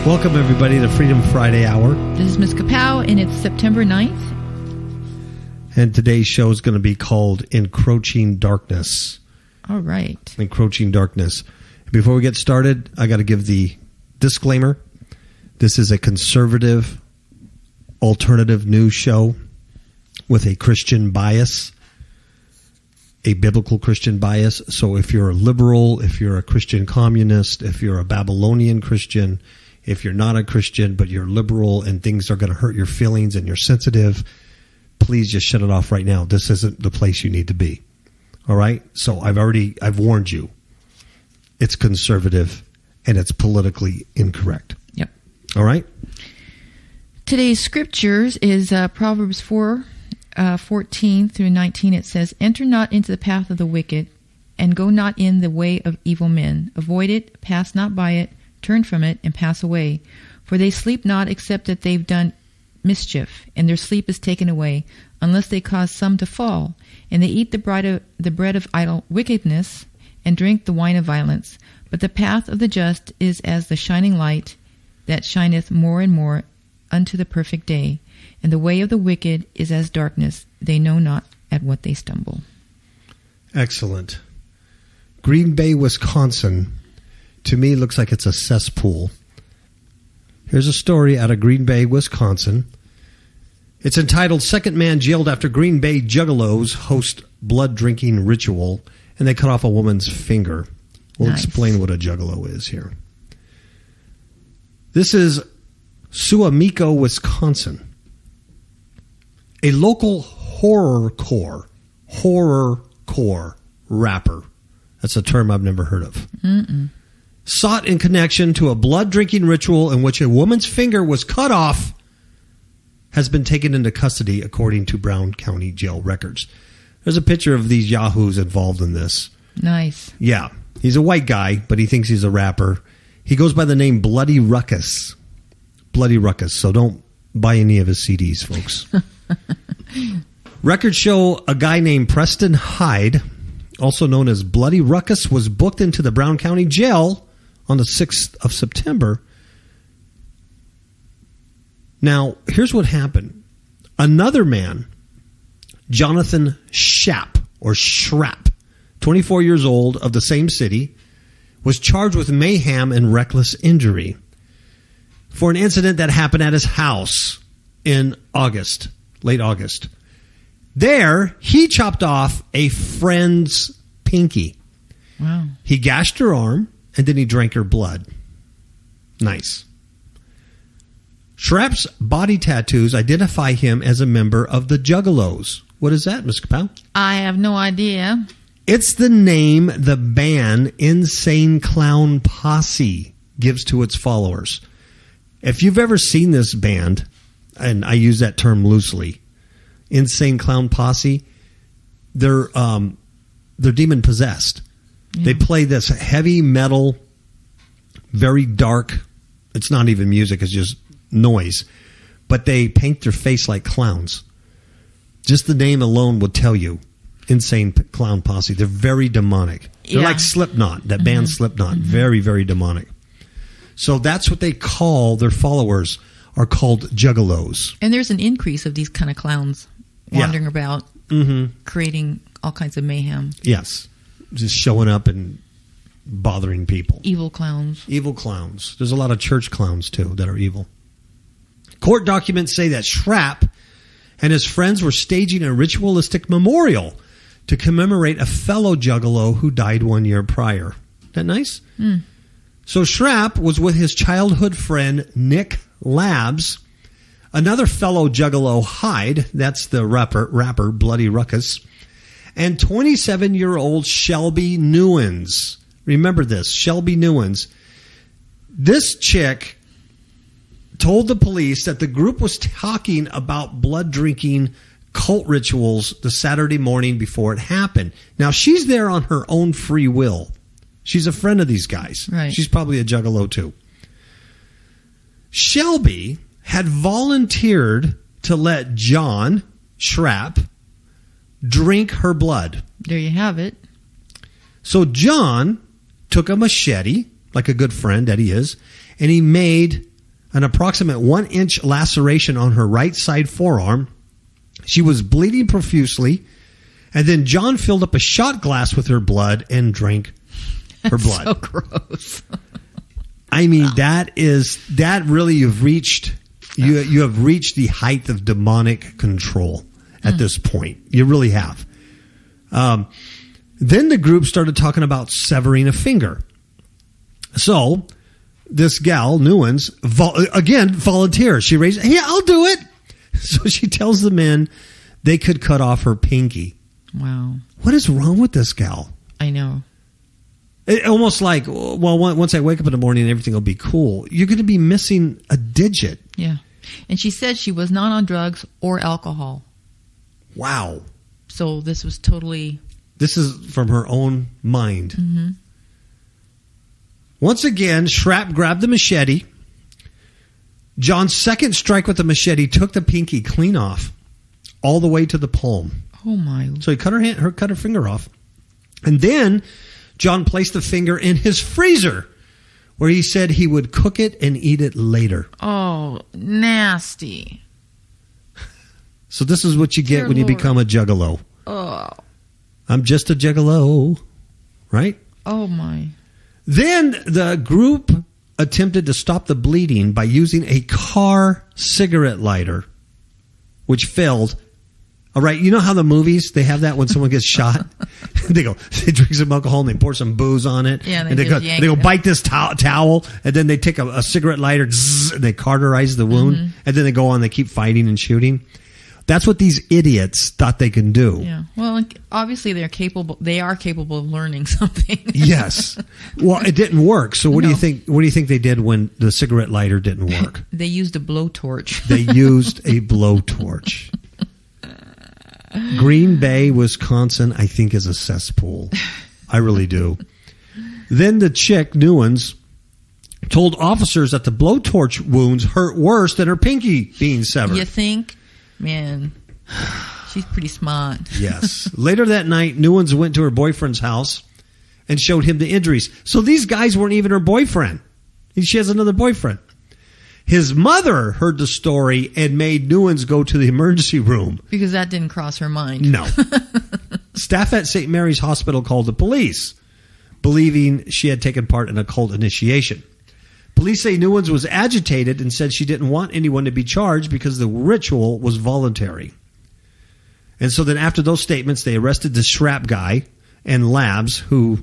Welcome, everybody, to Freedom Friday Hour. This is Ms. Kapow, and it's September 9th. And today's show is going to be called Encroaching Darkness. All right. Encroaching Darkness. Before we get started, I got to give the disclaimer. This is a conservative, alternative news show with a Christian bias, a biblical Christian bias. So if you're a liberal, if you're a Christian communist, if you're a Babylonian Christian, if you're not a Christian, but you're liberal and things are going to hurt your feelings and you're sensitive, please just shut it off right now. This isn't the place you need to be. All right? So I've warned you. It's conservative and it's politically incorrect. Yep. All right? Today's scriptures is Proverbs 4:14 through 19. It says, "Enter not into the path of the wicked, and go not in the way of evil men. Avoid it, pass not by it, turn from it, and pass away. For they sleep not except that they've done mischief, and their sleep is taken away, unless they cause some to fall. And they eat the bread of idle wickedness, and drink the wine of violence. But the path of the just is as the shining light that shineth more and more unto the perfect day. And the way of the wicked is as darkness. They know not at what they stumble." Excellent. Green Bay, Wisconsin, to me looks like it's a cesspool. Here's a story out of Green Bay, Wisconsin. It's entitled, "Second Man Jailed After Green Bay Juggalos Host Blood Drinking Ritual," and they cut off a woman's finger. We'll explain what a juggalo is here. This is Suamico, Wisconsin. A local horrorcore rapper, that's a term I've never heard of, sought in connection to a blood-drinking ritual in which a woman's finger was cut off, has been taken into custody, according to Brown County Jail records. There's a picture of these yahoos involved in this. Nice. Yeah. He's a white guy, but he thinks he's a rapper. He goes by the name Bloody Ruckus. Bloody Ruckus. So don't buy any of his CDs, folks. Records show a guy named Preston Hyde, also known as Bloody Ruckus, was booked into the Brown County Jail on the 6th of September. Now, here's what happened. Another man, Jonathan Schapp, 24 years old, of the same city, was charged with mayhem and reckless injury for an incident that happened at his house in August, late August. There, he chopped off a friend's pinky. Wow. He gashed her arm, and then he drank her blood. Nice. Schrapp's body tattoos identify him as a member of the Juggalos. What is that, Ms. Kapow? I have no idea. It's the name the band Insane Clown Posse gives to its followers. If you've ever seen this band, and I use that term loosely, Insane Clown Posse, they're demon possessed. Yeah. They play this heavy metal, very dark. It's not even music; it's just noise. But they paint their face like clowns. Just the name alone would tell you. Insane Clown Posse. They're very demonic. They're like Slipknot, that band Slipknot. Very, very demonic. So that's what they call their followers, are called juggalos. And there's an increase of these kind of clowns wandering about, creating all kinds of mayhem. Yes. Just showing up and bothering people. Evil clowns. Evil clowns. There's a lot of church clowns, too, that are evil. Court documents say that Schrapp and his friends were staging a ritualistic memorial to commemorate a fellow juggalo who died 1 year prior. Isn't that nice? So Schrapp was with his childhood friend Nick Labs, another fellow juggalo Hyde, that's the rapper Bloody Ruckus, and 27-year-old Shelby Newens. Remember this, Shelby Newens. This chick told the police that the group was talking about blood-drinking cult rituals the Saturday morning before it happened. Now, she's there on her own free will. She's a friend of these guys. Right. She's probably a juggalo, too. Shelby had volunteered to let John Schrapp drink her blood. There you have it. So John took a machete, like a good friend that he is, and he made an approximate 1-inch laceration on her right side forearm. She was bleeding profusely. And then John filled up a shot glass with her blood and drank her blood. So gross. I mean, that really you have reached the height of demonic control at this point. You really have. Then the group started talking about severing a finger. So this gal, Newens, again volunteers. She raised, "Hey, I'll do it." So she tells the men they could cut off her pinky. Wow. What is wrong with this gal? I know. It, almost like, well, once I wake up in the morning, everything will be cool. You're going to be missing a digit. Yeah. And she said she was not on drugs or alcohol. Wow. So this was totally... This is from her own mind. Mm-hmm. Once again, Schrapp grabbed the machete. John's second strike with the machete took the pinky clean off, all the way to the palm. Oh, my. So he cut her finger off. And then John placed the finger in his freezer, where he said he would cook it and eat it later. Oh, nasty. So this is what you get when you become a juggalo. Oh. I'm just a juggalo, right? Oh, my. Then the group attempted to stop the bleeding by using a car cigarette lighter, which failed. All right, you know how the movies, they have that when someone gets shot? They drink some alcohol and they pour some booze on it. Yeah, and they go bite this towel, and then they take a cigarette lighter, and they cauterize the wound, and then they go on, they keep fighting and shooting. That's what these idiots thought they can do. Yeah. Well, obviously they are capable of learning something. Yes. Well, it didn't work. So what do you think they did when the cigarette lighter didn't work? They used a blowtorch. They used a blowtorch. Green Bay, Wisconsin, I think is a cesspool. I really do. Then the chick, Newens, told officers that the blowtorch wounds hurt worse than her pinky being severed. You think? Man, she's pretty smart. Yes. Later that night, Newens went to her boyfriend's house and showed him the injuries. So these guys weren't even her boyfriend. She has another boyfriend. His mother heard the story and made Newens go to the emergency room. Because that didn't cross her mind. No. Staff at St. Mary's Hospital called the police, believing she had taken part in a cult initiation. Police say Newens was agitated and said she didn't want anyone to be charged because the ritual was voluntary. And so then after those statements, they arrested the Schrapp guy and Labs, who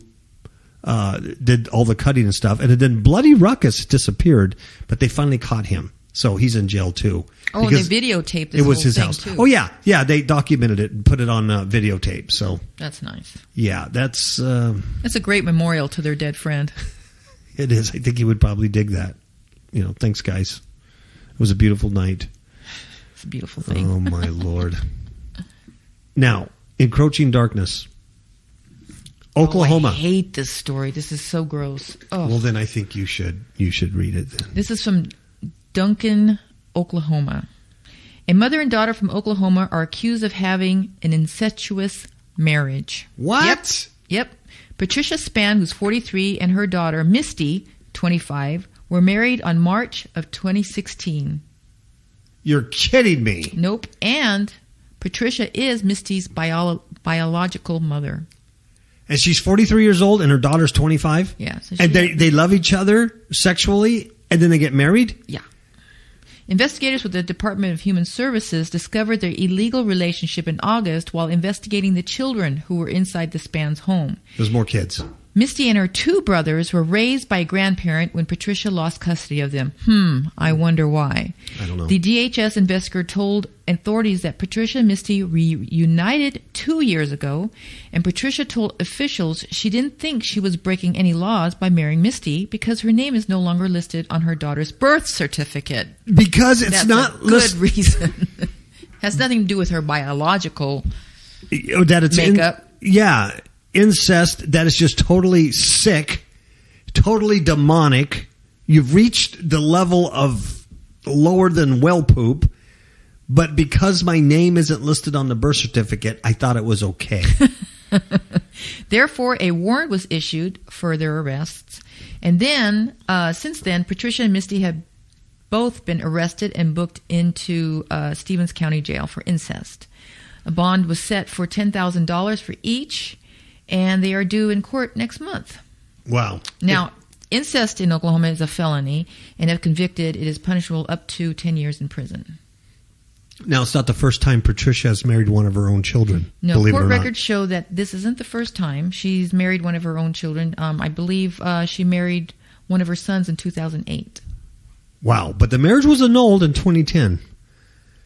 did all the cutting and stuff. And then Bloody Ruckus disappeared, but they finally caught him. So he's in jail too. Oh, and they videotaped this It was whole his thing house. too. Oh, yeah. Yeah, they documented it and put it on videotape. So that's nice. Yeah, that's a great memorial to their dead friend. It is. I think he would probably dig that. Thanks, guys. It was a beautiful night. It's a beautiful thing. Oh, my Lord. Now, Encroaching Darkness. Oklahoma. I hate this story. This is so gross. Oh. Well, then I think you should read it then. This is from Duncan, Oklahoma. A mother and daughter from Oklahoma are accused of having an incestuous marriage. What? Yep. Patricia Spann, who's 43, and her daughter, Misty, 25, were married on March of 2016. You're kidding me. Nope. And Patricia is Misty's biological mother. And she's 43 years old and her daughter's 25? Yeah. So and they love each other sexually and then they get married? Yeah. Investigators with the Department of Human Services discovered their illegal relationship in August while investigating the children who were inside the Spann's home. There's more kids. Misty and her two brothers were raised by a grandparent when Patricia lost custody of them. I wonder why. I don't know. The DHS investigator told authorities that Patricia and Misty reunited 2 years ago, and Patricia told officials she didn't think she was breaking any laws by marrying Misty because her name is no longer listed on her daughter's birth certificate. Because it's That's not a good reason. Has nothing to do with her biological makeup. Yeah. Incest that is just totally sick, totally demonic. You've reached the level of lower than well poop, but because my name isn't listed on the birth certificate, I thought it was okay. Therefore, a warrant was issued for their arrests. And then, since then, Patricia and Misty have both been arrested and booked into Stevens County Jail for incest. A bond was set for $10,000 for each, and they are due in court next month. Wow. Now, incest in Oklahoma is a felony, and if convicted, it is punishable up to 10 years in prison. Now, it's not the first time Patricia has married one of her own children. No, believe court it or records show that this isn't the first time she's married one of her own children. I believe she married one of her sons in 2008. Wow, but the marriage was annulled in 2010.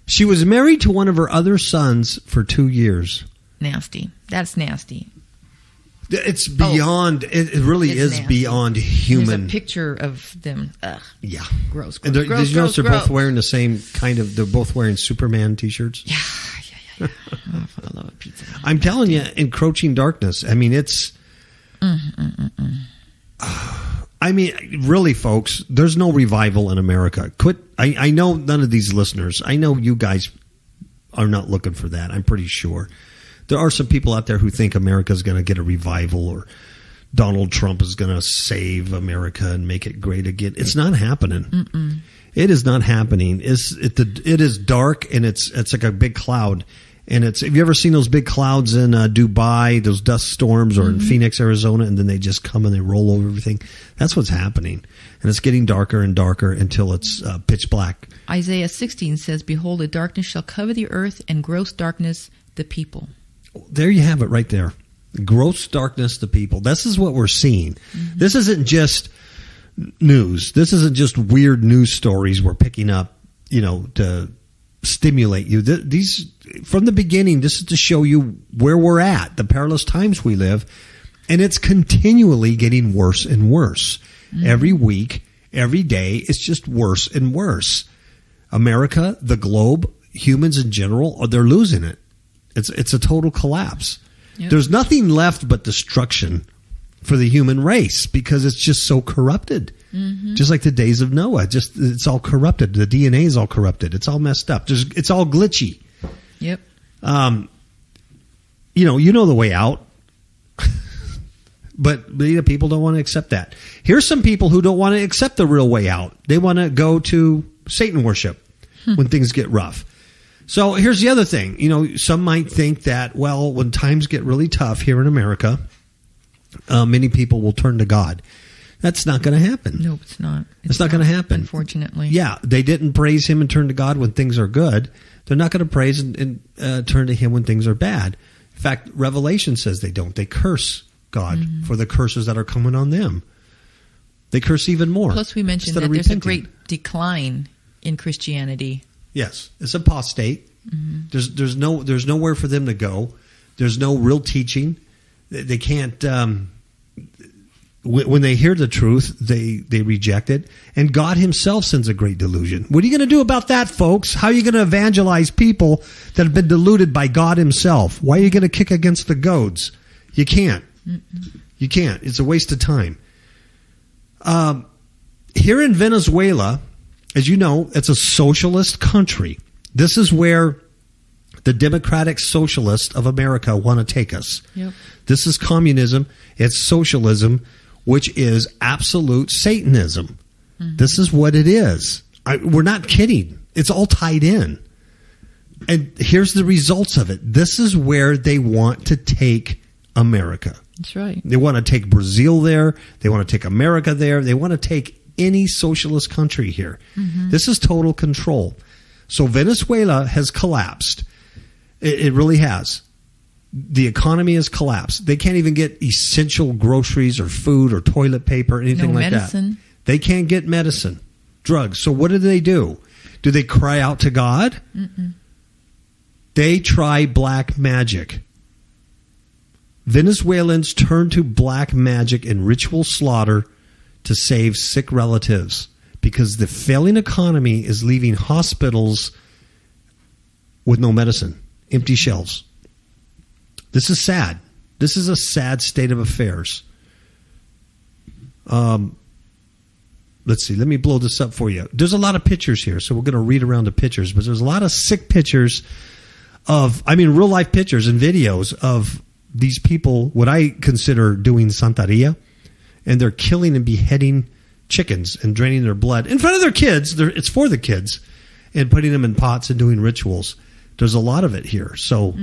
She was married to one of her other sons for 2 years. Nasty. That's nasty. It's beyond, it really is nasty. Beyond human. There's a picture of them. Ugh. Yeah. Gross, And gross, did gross, you notice they're gross. both wearing the same kind of, they're both wearing Superman t-shirts? Yeah. Oh, I love a pizza. I'm telling you, encroaching darkness. I mean, it's... I mean, really, folks, there's no revival in America. Quit. I know none of these listeners, I know you guys are not looking for that. I'm pretty sure. There are some people out there who think America's going to get a revival or Donald Trump is going to save America and make it great again. It's not happening. Mm-mm. It is not happening. It is dark, and it's like a big cloud. And have you ever seen those big clouds in Dubai, those dust storms, or in Phoenix, Arizona, and then they just come and they roll over everything? That's what's happening. And it's getting darker and darker until it's pitch black. Isaiah 16 says, "Behold, a darkness shall cover the earth, and gross darkness the people." There you have it right there. Gross darkness the people. This is what we're seeing. Mm-hmm. This isn't just news. This isn't just weird news stories we're picking up, to stimulate you. These, from the beginning, this is to show you where we're at, the perilous times we live, and it's continually getting worse and worse. Mm-hmm. Every week, every day, it's just worse and worse. America, the globe, humans in general, they're losing it. It's a total collapse. Yep. There's nothing left but destruction for the human race because it's just so corrupted. Mm-hmm. Just like the days of Noah. It's all corrupted. The DNA is all corrupted. It's all messed up. It's all glitchy. Yep. You know the way out. But people don't want to accept that. Here's some people who don't want to accept the real way out. They want to go to Satan worship when things get rough. So here's the other thing. Some might think that, well, when times get really tough here in America, many people will turn to God. That's not going to happen. No, it's not. It's not going to happen. Unfortunately. Yeah, they didn't praise him and turn to God when things are good. They're not going to praise and turn to him when things are bad. In fact, Revelation says they don't. They curse God for the curses that are coming on them. They curse even more. Plus, we mentioned that there's a great decline in Christianity. Yes, it's apostate. Mm-hmm. There's nowhere for them to go. There's no real teaching. They can't. When they hear the truth, they reject it. And God himself sends a great delusion. What are you going to do about that, folks? How are you going to evangelize people that have been deluded by God himself? Why are you going to kick against the goads? You can't. Mm-mm. You can't. It's a waste of time. Here in Venezuela, as you know, it's a socialist country. This is where the democratic socialists of America want to take us. Yep. This is communism. It's socialism, which is absolute Satanism. Mm-hmm. This is what it is. We're not kidding. It's all tied in. And here's the results of it. This is where they want to take America. That's right. They want to take Brazil there. They want to take America there. They want to take any socialist country here. Mm-hmm. This is total control. So Venezuela has collapsed. It really has. The economy has collapsed. They can't even get essential groceries or food or toilet paper or anything like medicine. That. They can't get medicine, drugs. So what do? Do they cry out to God? Mm-mm. They try black magic. Venezuelans turn to black magic and ritual slaughter to save sick relatives because the failing economy is leaving hospitals with no medicine, empty shelves. This is sad. This is a sad state of affairs. Let's see. Let me blow this up for you. There's a lot of pictures here, so we're going to read around the pictures. But there's a lot of sick pictures real life pictures and videos of these people, what I consider doing Santeria, and they're killing and beheading chickens and draining their blood in front of their kids. It's for the kids, and putting them in pots and doing rituals. There's a lot of it here. So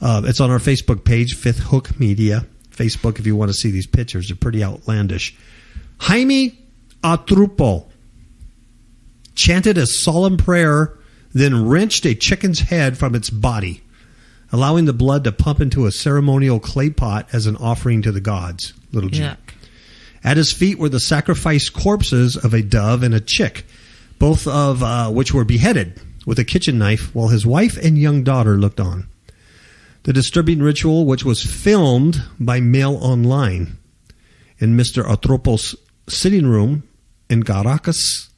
it's on our Facebook page, Fifth Hook Media. Facebook, if you want to see these pictures. They're pretty outlandish. Jaime Atrupo chanted a solemn prayer, then wrenched a chicken's head from its body, allowing the blood to pump into a ceremonial clay pot as an offering to the gods. Little G. Yuck. At his feet were the sacrificed corpses of a dove and a chick, both of which were beheaded with a kitchen knife while his wife and young daughter looked on. The disturbing ritual, which was filmed by Mail Online in Mr. Atropo's sitting room in Caracas,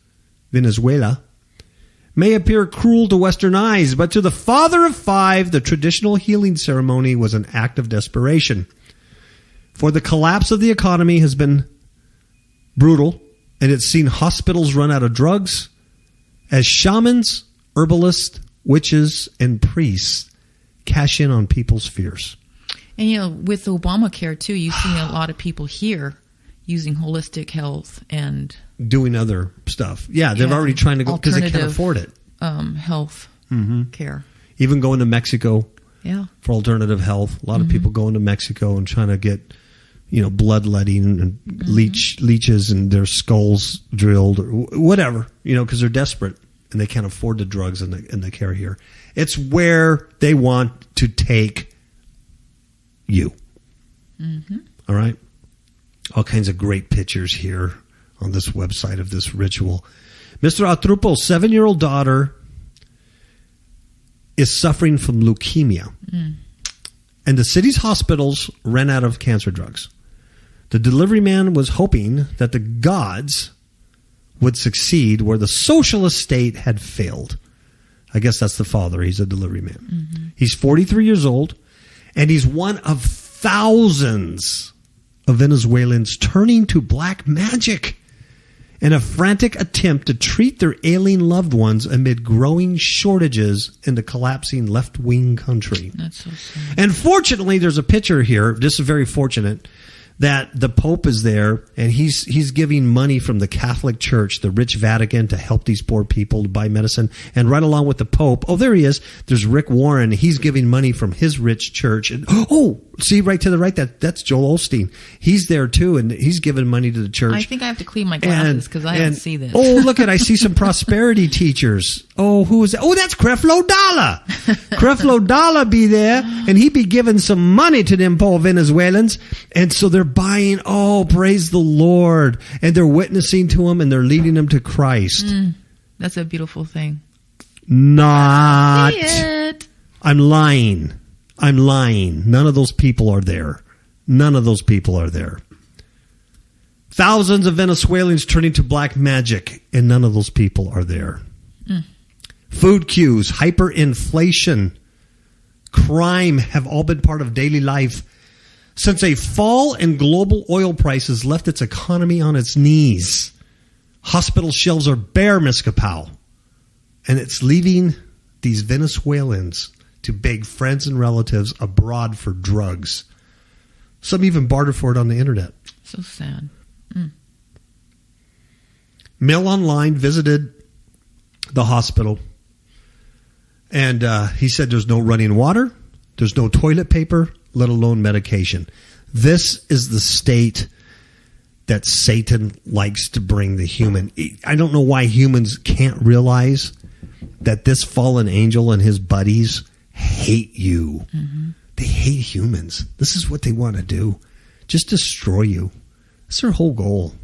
Venezuela, may appear cruel to Western eyes, but to the father of five, the traditional healing ceremony was an act of desperation. For the collapse of the economy has been brutal, and it's seen hospitals run out of drugs as shamans, herbalists, witches, and priests cash in on people's fears. And, with Obamacare, too, you've seen a lot of people here using holistic health and doing other stuff. Yeah, they're already trying to go because they can't afford it. Health care. Even going to Mexico for alternative health. A lot of people going to Mexico and trying to get, bloodletting and leeches and their skulls drilled or whatever, because they're desperate and they can't afford the drugs and the care here. It's where they want to take you. All right? All kinds of great pictures here on this website of this ritual. Mr. Atrupo's 7-year-old daughter is suffering from leukemia. And the city's hospitals ran out of cancer drugs. The delivery man was hoping that the gods would succeed where the socialist state had failed. I guess that's the father. He's a delivery man. He's 43 years old, and he's one of thousands of Venezuelans turning to black magic in a frantic attempt to treat their ailing loved ones amid growing shortages in the collapsing left-wing country. That's so sad. And fortunately, there's a picture here. This is very fortunate that the Pope is there, and he's giving money from the Catholic Church, the rich Vatican, to help these poor people to buy medicine. And right along with the Pope, there he is. There's Rick Warren. He's giving money from his rich church. And see right to the right, that's Joel Osteen. He's there too, and he's giving money to the church. I think I have to clean my glasses because I don't see this. Look I see some prosperity teachers. Who is that? That's Creflo Dollar. Creflo Dollar be there, and he be giving some money to them poor Venezuelans. And so they're buying, praise the Lord. And they're witnessing to him, and they're leading them to Christ. That's a beautiful thing. Not. See it. I'm lying. None of those people are there. Thousands of Venezuelans turning to black magic, and none of those people are there. Food queues, hyperinflation, crime have all been part of daily life since a fall in global oil prices left its economy on its knees. Hospital shelves are bare, Ms. Kapow, and it's leaving these Venezuelans to beg friends and relatives abroad for drugs. Some even barter for it on the internet. So sad. Mail Online visited the hospital, and he said there's no running water, there's no toilet paper, let alone medication. This is the state that Satan likes to bring the human. I don't know why humans can't realize that this fallen angel and his buddies hate you. They hate humans. This is what they want to do. Just destroy you. That's their whole goal.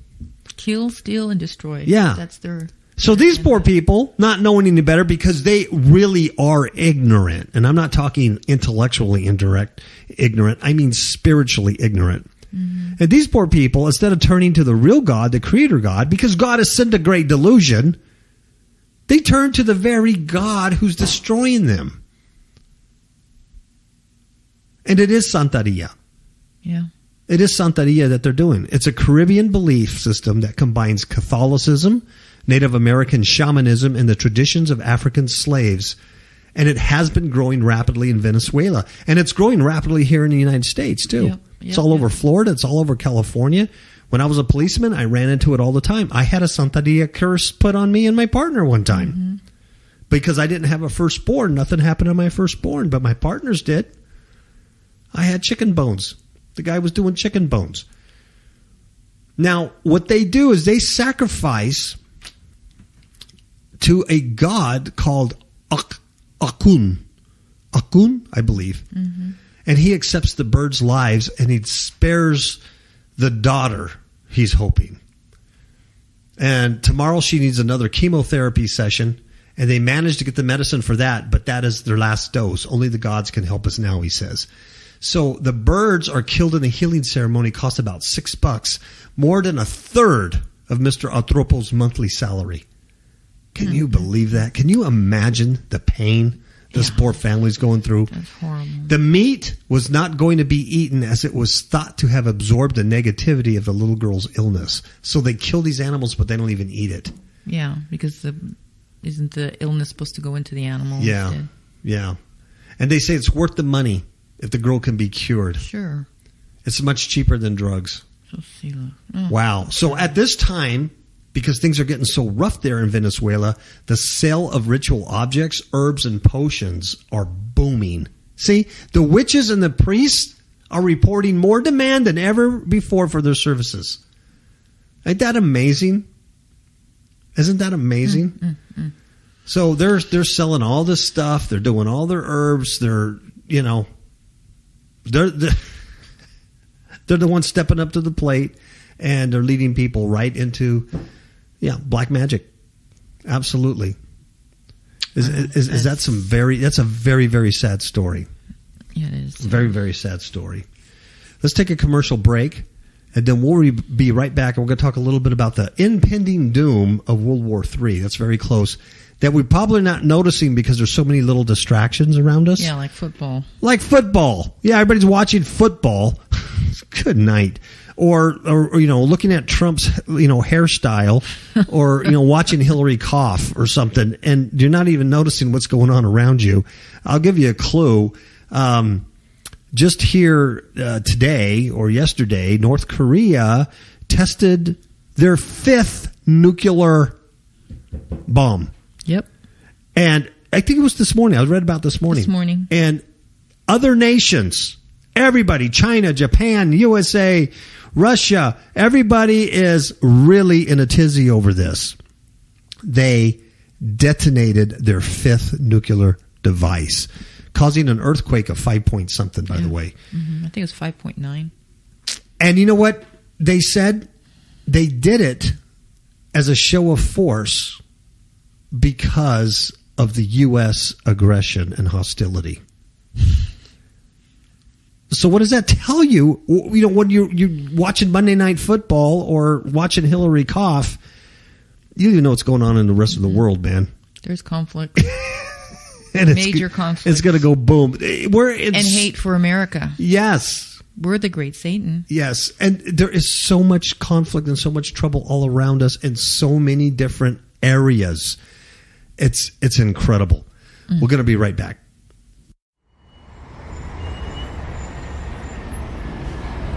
Kill, steal, and destroy. Yeah. That's their... So these poor people, not knowing any better because they really are ignorant. And I'm not talking intellectually ignorant. I mean spiritually ignorant. And these poor people, instead of turning to the real God, the creator God, because God has sent a great delusion, they turn to the very God who's destroying them. And it is Santeria. Yeah. It is Santeria that they're doing. It's a Caribbean belief system that combines Catholicism, Native American shamanism, and the traditions of African slaves. And it has been growing rapidly in Venezuela. And it's growing rapidly here in the United States, too. It's all over Florida. It's all over California. When I was a policeman, I ran into it all the time. I had a Santeria curse put on me and my partner one time because I didn't have a firstborn. Nothing happened to my firstborn, but my partners did. I had chicken bones. The guy was doing chicken bones. Now, what they do is they sacrifice to a god called Akun, I believe. And he accepts the birds' lives and he spares the daughter, he's hoping. And tomorrow she needs another chemotherapy session, and they managed to get the medicine for that, but that is their last dose. Only the gods can help us now, he says. So the birds are killed in a healing ceremony, cost about $6, more than a third of Mr. Atropo's monthly salary. Can you believe that? Can you imagine the pain this poor family's going through? That's horrible. The meat was not going to be eaten as it was thought to have absorbed the negativity of the little girl's illness. So they kill these animals, but they don't even eat it. Yeah, because isn't the illness supposed to go into the animal? Yeah, instead? yeah. And they say it's worth the money if the girl can be cured. Sure. It's much cheaper than drugs. Wow. So at this time, because things are getting so rough there in Venezuela, the sale of ritual objects, herbs, and potions are booming. See, the witches and the priests are reporting more demand than ever before for their services. Ain't that amazing? Isn't that amazing? So they're selling all this stuff. They're doing all their herbs. They're the ones stepping up to the plate, and they're leading people right into black magic. Absolutely. Is that that's a very, very sad story. Yeah, it is. Very, very sad story. Let's take a commercial break, and then we'll be right back, and we're going to talk a little bit about the impending doom of World War III. That's very close. That we're probably not noticing because there's so many little distractions around us. Yeah, like football. Yeah, everybody's watching football. Good night. Or looking at Trump's hairstyle, or watching Hillary cough or something, and you're not even noticing what's going on around you. I'll give you a clue. Just here today or yesterday, North Korea tested their 5th nuclear bomb. Yep. And I think it was this morning. I read about this morning. This morning. And other nations, everybody, China, Japan, USA, Russia, everybody is really in a tizzy over this. They detonated their 5th nuclear device, causing an earthquake of 5 point something, by the way. I think it was 5.9. And you know what they said? They did it as a show of force because of the U.S. aggression and hostility. So what does that tell you? When you're watching Monday Night Football or watching Hillary cough, you don't know what's going on in the rest of the world, man. There's conflict. And major conflict. It's going to go boom. And hate for America. Yes. We're the great Satan. Yes. And there is so much conflict and so much trouble all around us in so many different areas. It's incredible. We're going to be right back.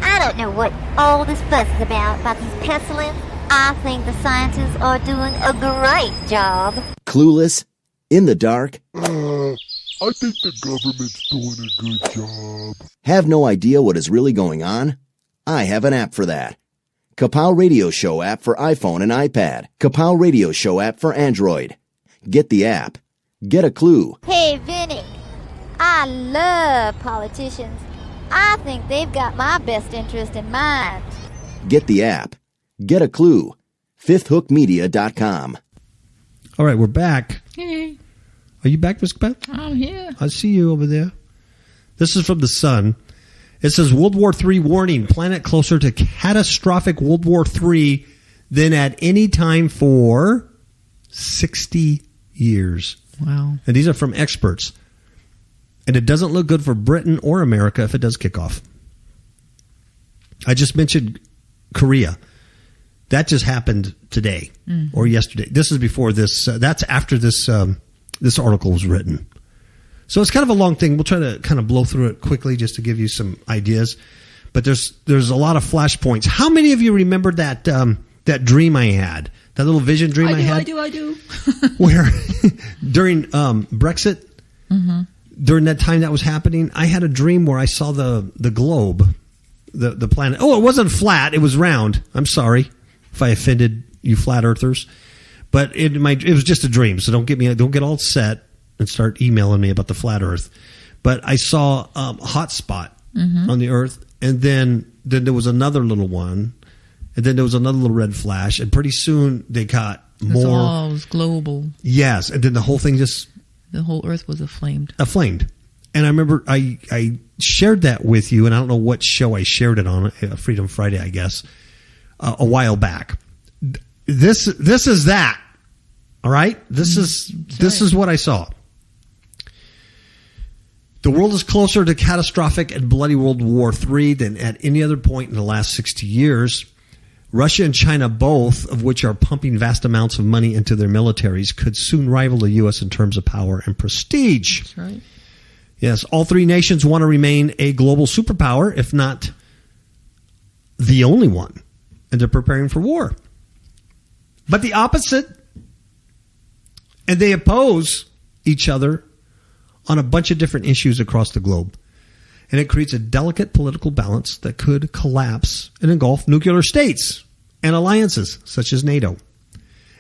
I don't know what all this fuss is about these pestilence. I think the scientists are doing a great job. Clueless? In the dark? I think the government's doing a good job. Have no idea what is really going on? I have an app for that. Kapow Radio Show app for iPhone and iPad. Kapow Radio Show app for Android. Get the app. Get a clue. Hey, Vinny, I love politicians. I think they've got my best interest in mind. Get the app. Get a clue. FifthHookMedia.com. All right, we're back. Hey. Are you back, Miss Beth? I'm here. I see you over there. This is from The Sun. It says, World War III warning. Planet closer to catastrophic World War III than at any time for 60 years. Wow. And these are from experts. And it doesn't look good for Britain or America if it does kick off. I just mentioned Korea. That just happened today or yesterday. This is before this. That's after this this article was written. So it's kind of a long thing. We'll try to kind of blow through it quickly just to give you some ideas. But there's a lot of flashpoints. How many of you remember that that dream I had? That little vision dream I had? I do. Where during Brexit, during that time that was happening, I had a dream where I saw the globe, the planet. Oh, it wasn't flat. It was round. I'm sorry if I offended you flat earthers. But it was just a dream. So don't get all set and start emailing me about the flat earth. But I saw a hot spot on the earth. And then there was another little one. And then there was another little red flash. And pretty soon they got more. It was global. Yes. And then the whole thing The whole earth was aflamed. And I remember I shared that with you. And I don't know what show I shared it on. Freedom Friday, I guess. A while back. This is that. All right? This is what I saw. The world is closer to catastrophic and bloody World War III than at any other point in the last 60 years. Russia and China, both of which are pumping vast amounts of money into their militaries, could soon rival the U.S. in terms of power and prestige. That's right. Yes, all three nations want to remain a global superpower, if not the only one. And they're preparing for war. But the opposite, and they oppose each other on a bunch of different issues across the globe. And it creates a delicate political balance that could collapse and engulf nuclear states and alliances such as NATO.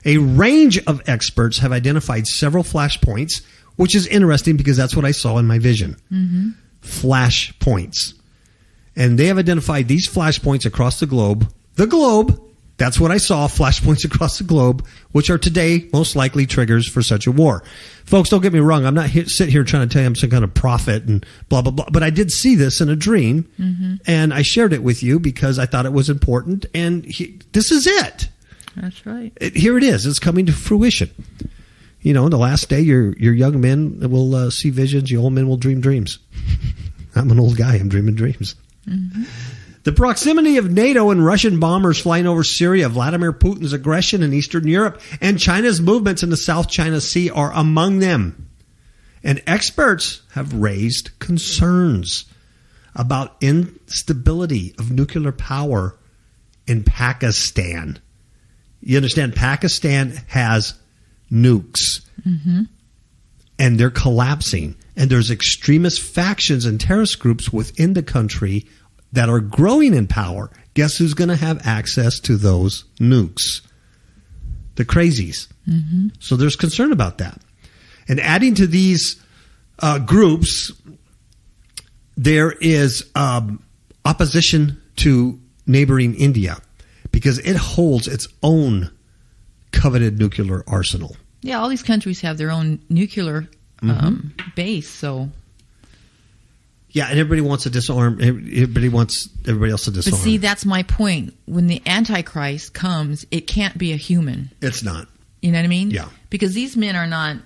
A range of experts have identified several flashpoints, which is interesting because that's what I saw in my vision. Flashpoints. And they have identified these flashpoints across the globe. The globe. That's what I saw, flashpoints across the globe, which are today most likely triggers for such a war. Folks, don't get me wrong. I'm not sitting here trying to tell you I'm some kind of prophet and blah, blah, blah. But I did see this in a dream, and I shared it with you because I thought it was important. And this is it. That's right. Here it is. It's coming to fruition. You know, in the last day, your young men will see visions. Your old men will dream dreams. I'm an old guy. I'm dreaming dreams. The proximity of NATO and Russian bombers flying over Syria, Vladimir Putin's aggression in Eastern Europe, and China's movements in the South China Sea are among them. And experts have raised concerns about instability of nuclear power in Pakistan. You understand, Pakistan has nukes, and they're collapsing. And there's extremist factions and terrorist groups within the country that are growing in power. Guess who's going to have access to those nukes? The crazies. So there's concern about that. And adding to these groups, there is opposition to neighboring India because it holds its own coveted nuclear arsenal. Yeah, all these countries have their own nuclear base, so... Yeah, and everybody wants to disarm. Everybody wants everybody else to disarm. But see, that's my point. When the Antichrist comes, it can't be a human. It's not. You know what I mean? Yeah. Because these men are not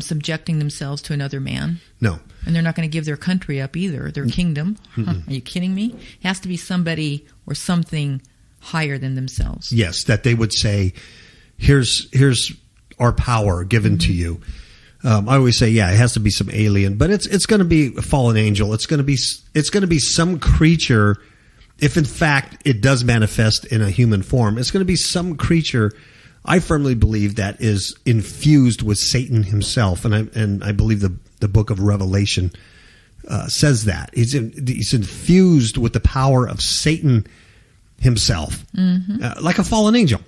subjecting themselves to another man. No. And they're not going to give their country up either, their kingdom. Are you kidding me? It has to be somebody or something higher than themselves. Yes, that they would say, here's our power given to you. I always say, yeah, it has to be some alien, but it's going to be a fallen angel. It's going to be some creature. If in fact it does manifest in a human form, it's going to be some creature. I firmly believe that is infused with Satan himself, and I believe the book of Revelation says that he's infused with the power of Satan himself, like a fallen angel,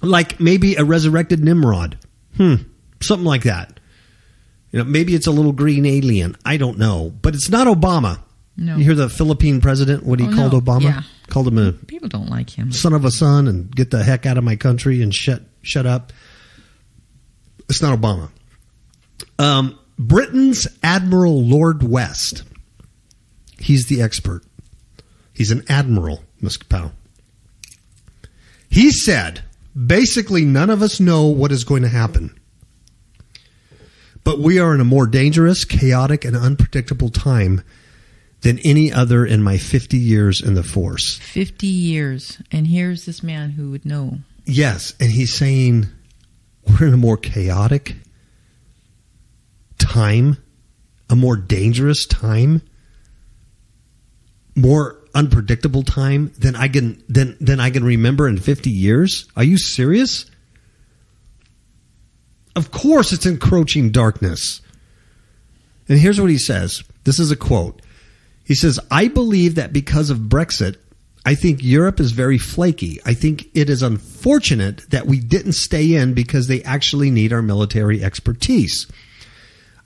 like maybe a resurrected Nimrod, something like that. You know, maybe it's a little green alien. I don't know. But it's not Obama. No. You hear the Philippine president, what he called Obama? Yeah. Called him a people don't like him. Son of a son and get the heck out of my country and shut up. It's not Obama. Britain's Admiral Lord West. He's the expert. He's an admiral, Ms. Kapow. He said, basically none of us know what is going to happen. But we are in a more dangerous, chaotic, and unpredictable time than any other in my 50 years in the force. 50 years. And here's this man who would know. Yes, and he's saying we're in a more chaotic time, a more dangerous time, more unpredictable time than I can remember in 50 years? Are you serious? Of course it's encroaching darkness. And here's what he says. This is a quote. He says, I believe that because of Brexit, I think Europe is very flaky. I think it is unfortunate that we didn't stay in because they actually need our military expertise.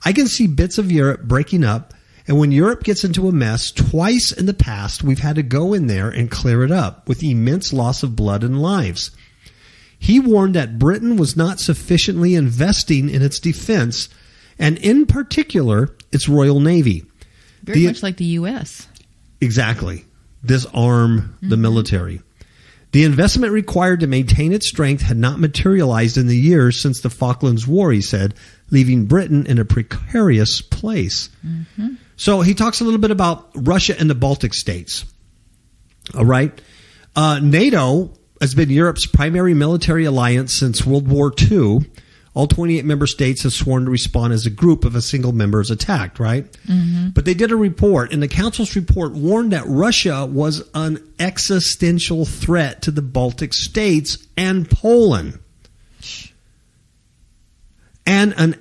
I can see bits of Europe breaking up, and when Europe gets into a mess, twice in the past, we've had to go in there and clear it up with immense loss of blood and lives. He warned that Britain was not sufficiently investing in its defense, and in particular, its Royal Navy. Very much like the U.S. Exactly. Disarm the military. The investment required to maintain its strength had not materialized in the years since the Falklands War, he said, leaving Britain in a precarious place. Mm-hmm. So he talks a little bit about Russia and the Baltic states. All right. NATO has been Europe's primary military alliance since World War II. All 28 member states have sworn to respond as a group if a single member is attacked, right? Mm-hmm. But they did a report, and the Council's report warned that Russia was an existential threat to the Baltic states and Poland. And an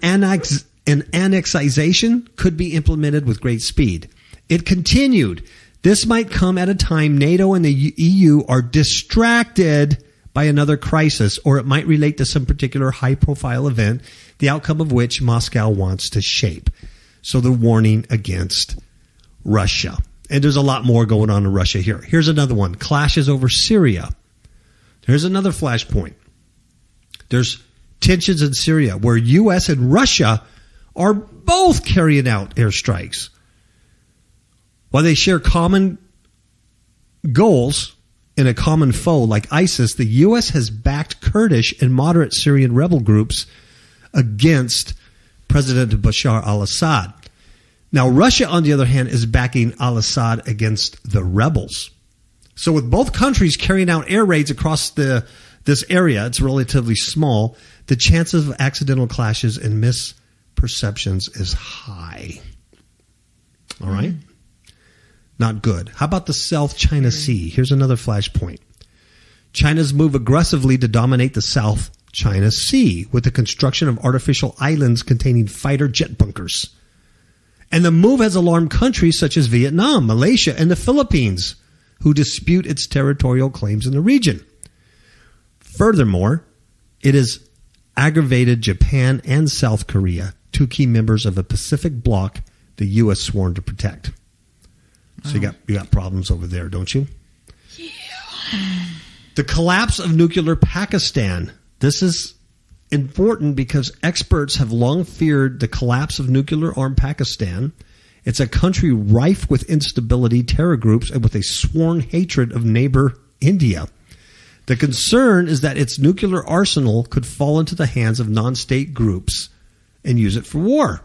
annexation could be implemented with great speed. It continued, this might come at a time NATO and the EU are distracted by another crisis, or it might relate to some particular high-profile event, the outcome of which Moscow wants to shape. So the warning against Russia. And there's a lot more going on in Russia here. Here's another one. Clashes over Syria. Here's another flashpoint. There's tensions in Syria where U.S. and Russia are both carrying out airstrikes. While they share common goals in a common foe like ISIS, the U.S. has backed Kurdish and moderate Syrian rebel groups against President Bashar al-Assad. Now, Russia, on the other hand, is backing al-Assad against the rebels. So with both countries carrying out air raids across this area, it's relatively small, the chances of accidental clashes and misperceptions is high. All right? Not good. How about the South China Sea? Here's another flashpoint. China's move aggressively to dominate the South China Sea with the construction of artificial islands containing fighter jet bunkers. And the move has alarmed countries such as Vietnam, Malaysia, and the Philippines, who dispute its territorial claims in the region. Furthermore, it has aggravated Japan and South Korea, two key members of a Pacific bloc the U.S. sworn to protect. So you got problems over there, don't you? Yeah. The collapse of nuclear Pakistan. This is important because experts have long feared the collapse of nuclear-armed Pakistan. It's a country rife with instability, terror groups, and with a sworn hatred of neighbor India. The concern is that its nuclear arsenal could fall into the hands of non-state groups and use it for war.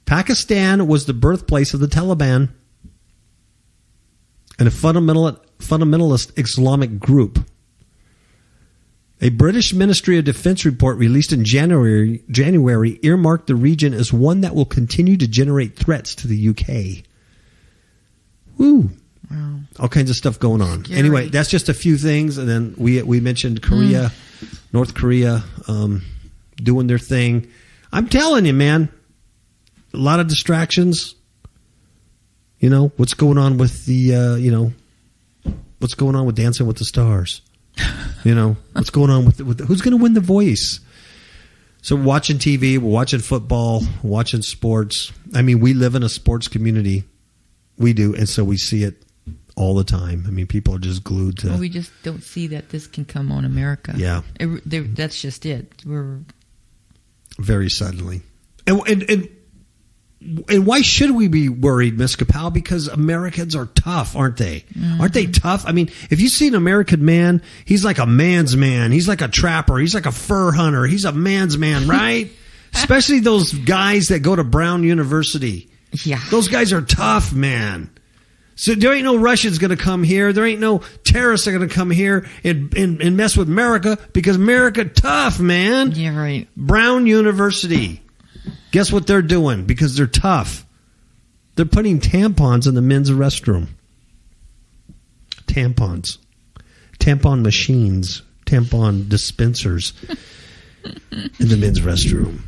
Pakistan was the birthplace of the Taliban and a fundamentalist Islamic group. A British Ministry of Defense report released in January earmarked the region as one that will continue to generate threats to the UK. Woo. Wow. All kinds of stuff going on. Scary. Anyway, that's just a few things. And then we mentioned Korea, North Korea, doing their thing. I'm telling you, man, a lot of distractions. You know, what's going on with the, what's going on with Dancing with the Stars? You know, what's going on with who's going to win The Voice? So we're watching TV, we're watching football, watching sports. I mean, we live in a sports community. We do, and so we see it all the time. I mean, people are just glued to... Well, we just don't see that this can come on America. Yeah. That's just it. We're... Very suddenly. And why should we be worried, Ms. Kapow? Because Americans are tough, aren't they? Mm-hmm. Aren't they tough? I mean, if you see an American man, he's like a man's man. He's like a trapper. He's like a fur hunter. He's a man's man, right? Especially those guys that go to Brown University. Yeah. Those guys are tough, man. So there ain't no Russians going to come here. There ain't no terrorists that are going to come here and mess with America because America tough, man. Yeah, right. Brown University. Guess what they're doing? Because they're tough. They're putting tampons in the men's restroom. Tampons. Tampon machines. Tampon dispensers in the men's restroom.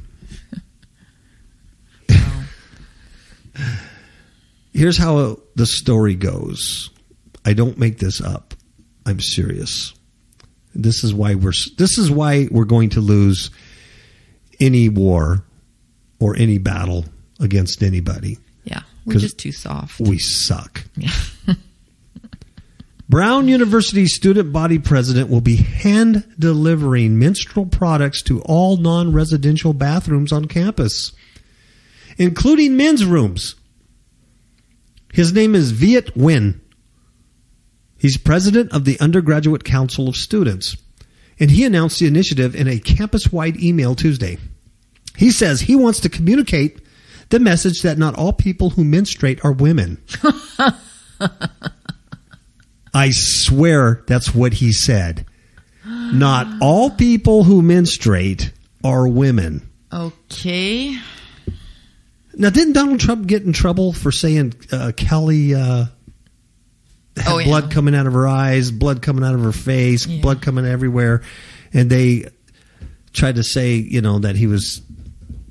Here's how the story goes. I don't make this up. I'm serious. This is why we're going to lose any war or any battle against anybody. Yeah, we're just too soft. We suck. Yeah. Brown University student body president will be hand delivering menstrual products to all non-residential bathrooms on campus, including men's rooms. His name is Viet Nguyen. He's president of the Undergraduate Council of Students, and he announced the initiative in a campus-wide email Tuesday. He says he wants to communicate the message that not all people who menstruate are women. I swear that's what he said. Not all people who menstruate are women. Okay. Now, didn't Donald Trump get in trouble for saying Kelly had blood coming out of her eyes, blood coming out of her face, blood coming everywhere? And they tried to say, that he was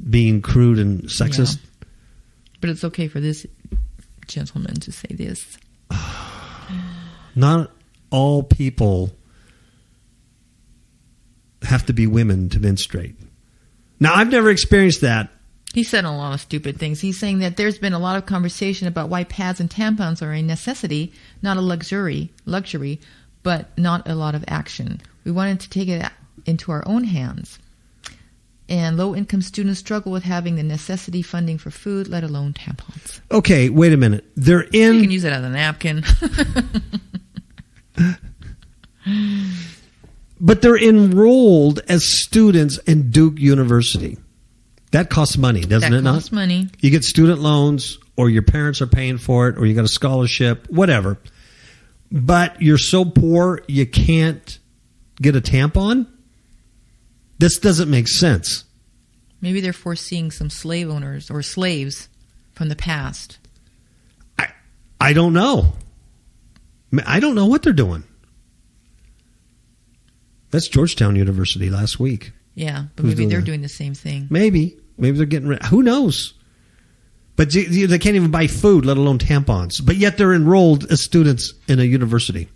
being crude and sexist. Yeah. But it's okay for this gentleman to say this. Not all people have to be women to menstruate. Now, I've never experienced that. He said a lot of stupid things. He's saying that there's been a lot of conversation about why pads and tampons are a necessity, not a luxury, but not a lot of action. We wanted to take it into our own hands. And low-income students struggle with having the necessity funding for food, let alone tampons. Okay, wait a minute. You can use it as a napkin. But they're enrolled as students in Duke University. That costs money, doesn't it not? That costs money. You get student loans, or your parents are paying for it, or you got a scholarship, whatever. But you're so poor you can't get a tampon? This doesn't make sense. Maybe they're foreseeing some slave owners or slaves from the past. I don't know. I don't know what they're doing. That's Georgetown University last week. Yeah, but maybe they're doing the same thing. Maybe they're getting rid. Who knows? But they can't even buy food, let alone tampons. But yet they're enrolled as students in a university.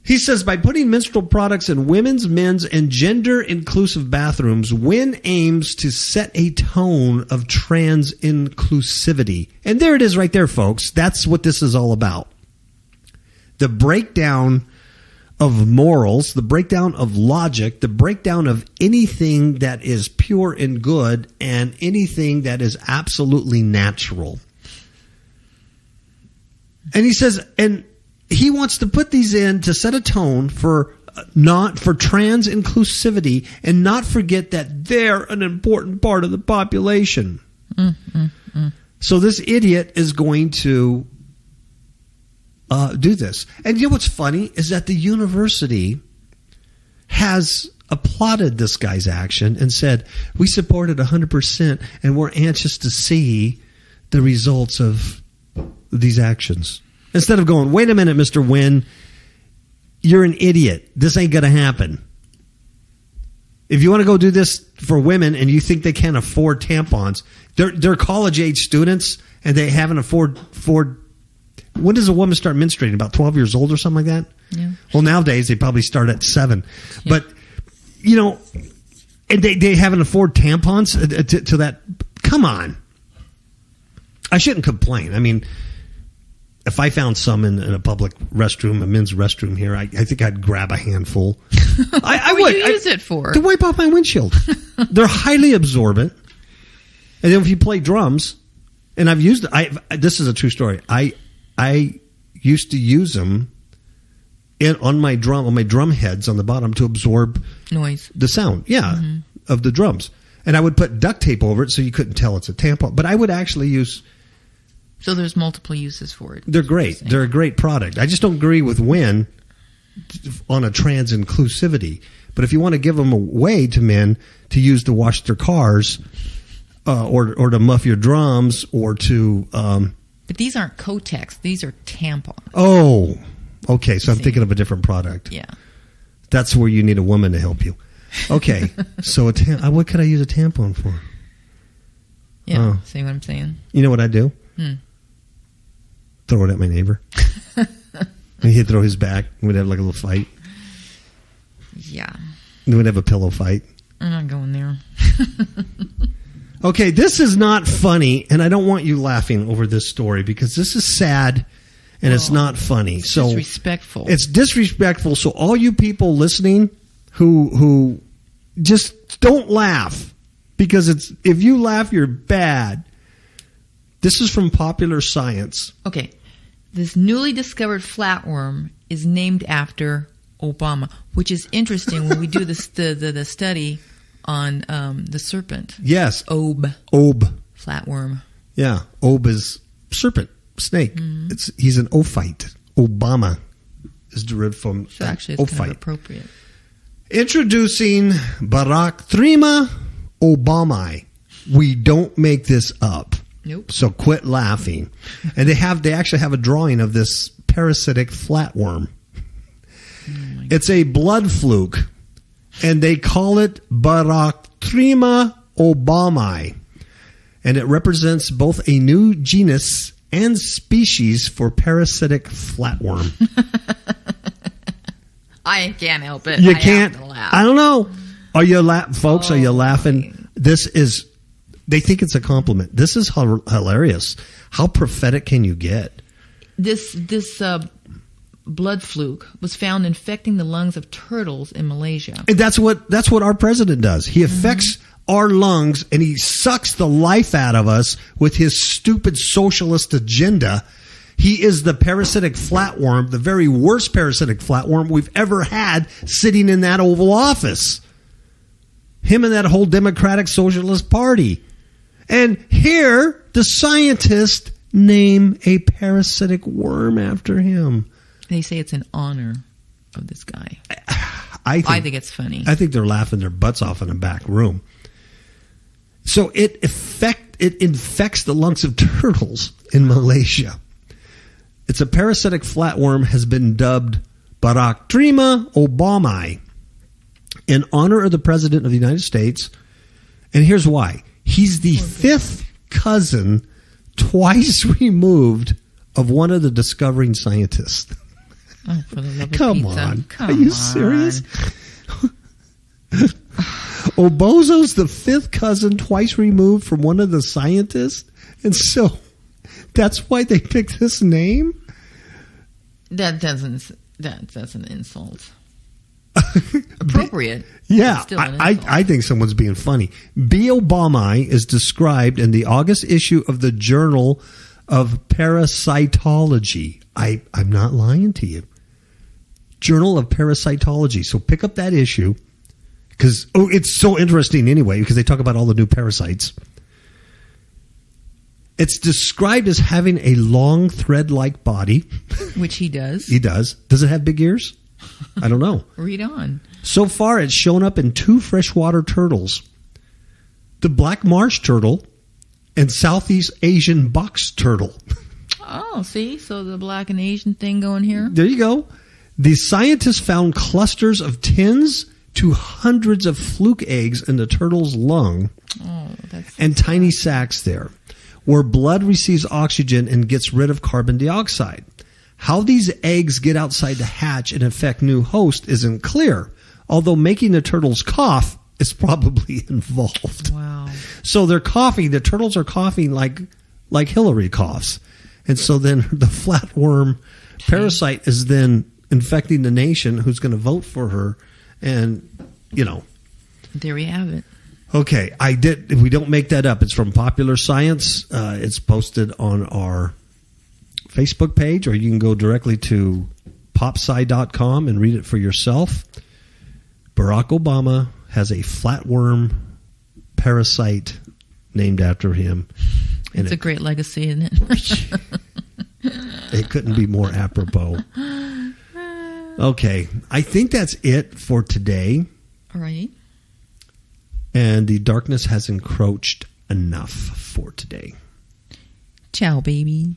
He says by putting menstrual products in women's, men's, and gender-inclusive bathrooms, WIN aims to set a tone of trans inclusivity. And there it is right there, folks. That's what this is all about. The breakdown of morals, the breakdown of logic, the breakdown of anything that is pure and good and anything that is absolutely natural. And he says, and he wants to put these in to set a tone for trans inclusivity and not forget that they're an important part of the population. So this idiot is going to do this. And you know what's funny is that the university has applauded this guy's action and said, we support it 100% and we're anxious to see the results of these actions. Instead of going, wait a minute, Mr. Nguyen, you're an idiot. This ain't going to happen. If you want to go do this for women and you think they can't afford tampons, they're college-age students and they haven't afford. When does a woman start menstruating? About 12 years old or something like that? Yeah. Well, nowadays they probably start at 7. Yeah. But, and they haven't afford tampons to that. Come on. I shouldn't complain. I mean, if I found some in a public restroom, a men's restroom here, I think I'd grab a handful. I would. What do you use it for? To wipe off my windshield. They're highly absorbent. And then if you play drums, and I've used it. This is a true story. I used to use them on my drum heads on the bottom to absorb noise, the sound, of the drums. And I would put duct tape over it so you couldn't tell it's a tampon. But I would actually use. So there's multiple uses for it. They're great. They're a great product. I just don't agree with WIN on a trans inclusivity. But if you want to give them a way to men to use to wash their cars, or to muff your drums, or to. But these aren't Kotex; these are tampons. Oh, okay. So I'm thinking of a different product. Yeah, that's where you need a woman to help you. Okay, so what could I use a tampon for? Yeah, see what I'm saying? You know what I do? Throw it at my neighbor. And he'd throw his back. We'd have like a little fight. Yeah. And we'd have a pillow fight. I'm not going there. Okay, this is not funny, and I don't want you laughing over this story because this is sad and it's not funny. It's disrespectful. It's disrespectful. So all you people listening who just don't laugh because if you laugh, you're bad. This is from Popular Science. Okay. This newly discovered flatworm is named after Obama, which is interesting when we do the study on the serpent. Yes. Ob. Flatworm. Yeah. Ob is serpent, snake. Mm-hmm. He's an ophyte. Obama is derived from so actually it's ophyte. kind of appropriate. Introducing Baractrema Obamai. We don't make this up. Nope. So quit laughing. And they actually have a drawing of this parasitic flatworm. It's a blood fluke, and they call it Baractrema Obamai. And it represents both a new genus and species for parasitic flatworm. I can't help it. You can't. I don't know. Are you folks? Are you laughing? They think it's a compliment. This is hilarious. How prophetic can you get? This blood fluke was found infecting the lungs of turtles in Malaysia. And that's what our president does. He affects our lungs and he sucks the life out of us with his stupid socialist agenda. He is the parasitic flatworm, the very worst parasitic flatworm we've ever had sitting in that Oval Office. Him and that whole Democratic Socialist Party. And here, the scientists name a parasitic worm after him. They say it's in honor of this guy. I think it's funny. I think they're laughing their butts off in a back room. So it infects the lungs of turtles in Malaysia. It's a parasitic flatworm, has been dubbed Baractrema Obamai in honor of the President of the United States. And here's why. He's the fifth cousin, twice removed, of one of the discovering scientists. Oh, for the love of Come pizza. on. Come Are you on. serious? Obozo's the fifth cousin, twice removed from one of the scientists? And so that's why they picked this name? That's an insult. Appropriate. Yeah, I think someone's being funny. B. Obamai is described in the August issue of the Journal of Parasitology. I'm not lying to you. Journal of Parasitology. So pick up that issue because it's so interesting anyway because they talk about all the new parasites. It's described as having a long thread-like body. Which he does. He does. Does it have big ears? I don't know. Read on. So far, it's shown up in 2 freshwater turtles. The black marsh turtle and Southeast Asian box turtle. Oh, see? So the black and Asian thing going here? There you go. The scientists found clusters of tens to hundreds of fluke eggs in the turtle's lung and tiny sacs there, where blood receives oxygen and gets rid of carbon dioxide. How these eggs get outside the hatch and infect new host isn't clear, although making the turtles cough is probably involved. Wow. So they're coughing, the turtles are coughing like Hillary coughs. And so then the flatworm parasite is then infecting the nation who's going to vote for her. And, There we have it. Okay, we don't make that up. It's from Popular Science. It's posted on our Facebook page, or you can go directly to popsci.com and read it for yourself. Barack Obama has a flatworm parasite named after him. And it's a great legacy, isn't it? It couldn't be more apropos. Okay, I think that's it for today. All right. And the darkness has encroached, enough for today. Ciao, baby.